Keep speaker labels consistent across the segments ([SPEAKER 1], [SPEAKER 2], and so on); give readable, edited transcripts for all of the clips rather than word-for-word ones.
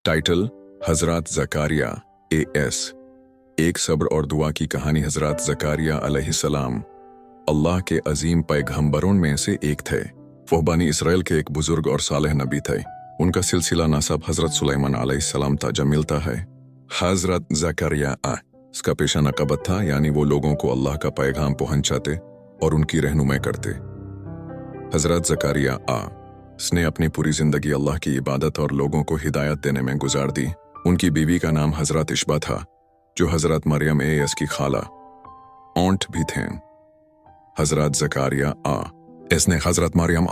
[SPEAKER 1] Title हजरत Zacharia AS। एक सब्र और दुआ की कहानी। हजरत ज़कारिया अलैहिस्सलाम अल्लाह के अजीम पैगंबरों में से एक थे। वो बनी इसराइल के एक बुजुर्ग और सालेह नबी थे। उनका सिलसिला नसब हजरत सुलेमान अलैहिस्सलाम तक मिलता है। हजरत ज़कारिया इसका पेशा नकबत था, यानी वो लोगों को अल्लाह का पैगाम पहुंचाते और उनकी रहनुमाई करते। हजरत ज़कारिया इसने अपनी पूरी जिंदगी अल्लाह की इबादत और लोगों को हिदायत देने में गुजार दी। उनकी बीवी का नाम हजरत इशबा था, जो हजरत मरियम AS की खाला ऑन्ट भी थे। हजरत ज़कारिया इसने हजरत मरियम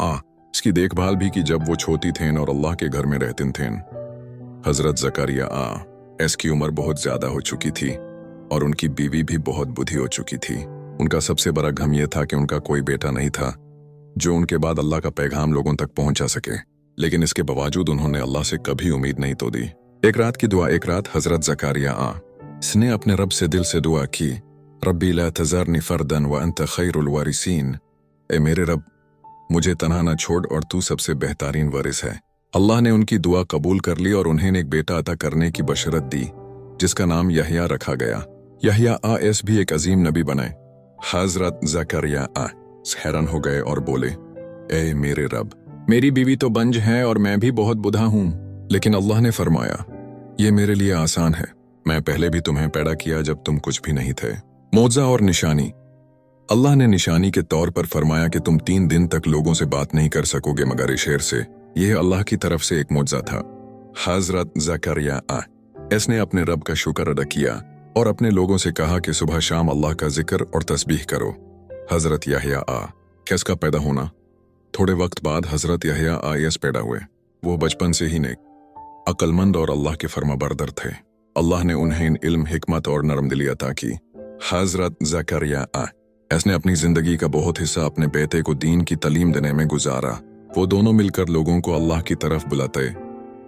[SPEAKER 1] इसकी देखभाल भी की जब वो छोटी थे और अल्लाह के घर में रहते थे। हजरत ज़कारिया की उम्र बहुत ज्यादा हो चुकी थी और उनकी बीवी भी बहुत बूढ़ी हो चुकी थी। उनका सबसे बड़ा गम यह था कि उनका कोई बेटा नहीं था जो उनके बाद अल्लाह का पैगाम लोगों तक पहुंचा सके। लेकिन इसके बावजूद उन्होंने अल्लाह से कभी उम्मीद नहीं तोड़ी। एक रात की दुआ। एक रात हजरत ज़कारिया इसने अपने रब से दिल से दुआ की, रब्बी ला तज़रनी फर्दन व अंत खैरुल वारिसीन। ए मेरे रब, मुझे तन्हा न छोड़ और तू सबसे बेहतरीन वारिस है। अल्लाह ने उनकी दुआ कबूल कर ली और उन्हें एक बेटा अता करने की बशरत दी, जिसका नाम यहया रखा गया। यहया AS भी एक अजीम नबी बने। हजरत ज़कारिया हैरान हो गए और बोले, ए मेरे रब, मेरी बीवी तो बंज है और मैं भी बहुत बुढ़ा हूं। लेकिन अल्लाह ने फरमाया, ये मेरे लिए आसान है। मैं पहले भी तुम्हें पैदा किया जब तुम कुछ भी नहीं थे। मौजा और निशानी। अल्लाह ने निशानी के तौर पर फरमाया कि तुम 3 दिन तक लोगों से बात नहीं कर सकोगे मगर इस शेर से। यह अल्लाह की तरफ से एक मौजा था। हजरत ज़कारिया इसने अपने रब का शुक्र अदा किया और अपने लोगों से कहा कि सुबह शाम अल्लाह का जिक्र और तस्बीह करो। हजरत यहया का पैदा होना। थोड़े वक्त बाद हजरत यहया AS पैदा हुए। वो बचपन से ही नेक, अक्लमंद और अल्लाह के फरमाबरदार थे। अल्लाह ने उन्हें इल्म, हिकमत और नरमदिली अता की। हजरत ज़कारिया इसने अपनी जिंदगी का बहुत हिस्सा अपने बेटे को दीन की तालीम देने में गुजारा। वो दोनों मिलकर लोगों को अल्लाह की तरफ बुलाते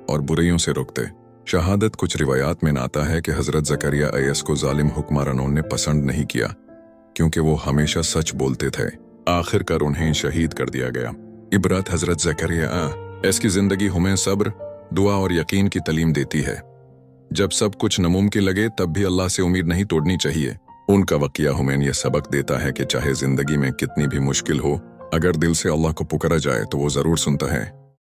[SPEAKER 1] और बुराइयों से रोकते। शहादत। कुछ रिवायात में आता है कि हजरत ज़कारिया AS को जालिम हुक्मरानों ने पसंद नहीं किया, क्योंकि वो हमेशा सच बोलते थे। आखिरकार उन्हें शहीद कर दिया गया। इबरत। हजरत ज़कारिया की जिंदगी हमें सब्र, दुआ और यकीन की तालीम देती है। जब सब कुछ नामुमकिन लगे तब भी अल्लाह से उम्मीद नहीं तोड़नी चाहिए। उनका वाक़या हमें यह सबक देता है कि चाहे जिंदगी में कितनी भी मुश्किल हो, अगर दिल से अल्लाह को पुकारा जाए तो वो जरूर सुनता है।